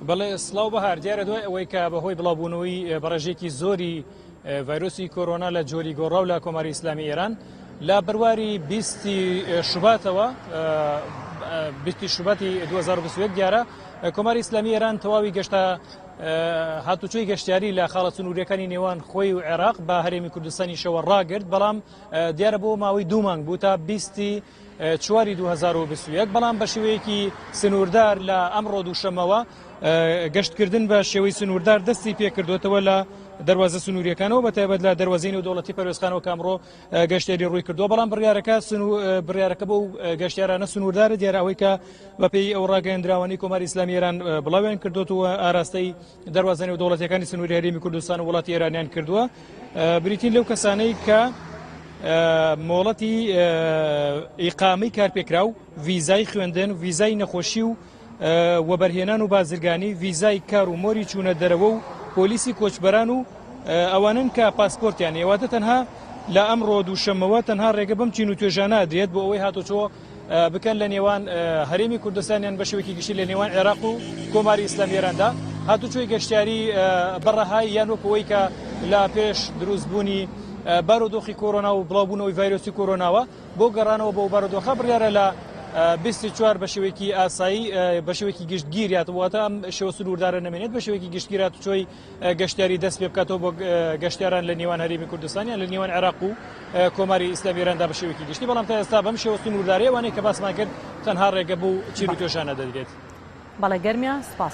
بەڵێ سڵاو بەهار دیارە دوای ئەوەی کە بەهۆی بڵاوبوونەوەی بەڕێژێکی زۆری ڤایرۆسی کۆرۆنا لە جۆری گۆڕاو لە کۆماری ئیسلامی ئێران لە بڕواری 20 شوباتەوە 20 شوباتی 2021 دیارە کۆماری ئیسلامی ئێران تەواوی گەشتە هاتوچۆی گەشتیاری لە خاڵە سنووریەکانی نێوان خۆی و عێراق بە هەرێمی کوردستانی شەوە ڕاگرت، بەڵام دیارە بۆ ماوەی 2 مانگ بوو تا 20 چواری 2021 بەڵام بە شێوەیەکی سنووردار لە ئەمڕۆ دووشەمەوە گەشتکردن بە شێوەی سنووردار دەستی پێکردوێتەوە لە دەواازە سنووریەکانەوە بەتایبەت لە دەواازەی نێودەوڵەتی پەروێستخانەوە کامڕۆ گەشتێری ڕووی کردووە، بەڵام بڕیارەکە بۆ گەشتیارانە سنووردارە دیارە ئەوەی کە بەپێی ئەو ڕاگەیەندراوەی کۆماری ئیسلامی ئێران بڵاویان کردوتەوە ئاراستەی دەواازە نێودەوڵەتیەکانی سنووری هەرێمی کوردستان و وڵاتی ئێرانیان کردووە. بریتین لەو کەسانەی کە مۆڵەتی ئیقامەی کارپێکراو، ڤیزای خوێندن، ڤیزای نەخۆشی و وەبەرهێنان و بازرگانی، ڤیزای کار و مۆری چوونە دەرەوە و پۆلیسی کۆچبەران و ئەوانن کە پاسپۆرتیان هێواتە تەنها لە ئەمڕۆ دووشەمەوە تەنها ڕێگە بەم چین و توێژانە دێت بۆ ئەوەی هاتوچۆ بکەن لە نێوان هەرێمی کوردستانیان بە شێوەیەکی گشتی لە نێوان عێراق و کۆماری ئیسلامی ئێراندا هاتوچۆی گەشتیاری بەڕەهای یان وەکەوەی کە لە پێش دروستبوونی بارودۆخی کۆرۆنا و بڵاوبوونەوەی ڤایرۆسی کۆرۆناوە بۆ گەڕانەوە بۆ بارودۆخە بڕیارە لە 24 بە شێوەیەکی ئاسایی بە شێوەیەکی گشتگیریاتواتە ئەم شێوە سنووردارە نەمێنێت بە شێوەیەکی گشتگیرات چۆی گەشتیاری دەست پێ بکاتەوە بۆ گەشتیاران لە نێوان هەرێمی کوردستانیان لە نێوان عێراق و کۆماری ئیسلامی ئێراندا بە شێوەیەکی گشتی، بەڵام تا ئێستا بەم شێوە سنوورداریەوەی کە باسمان کرد تەنها ڕێگە بوو چیر و توێژانە دەدرێت. بەڵێ گەرمیە سپاس.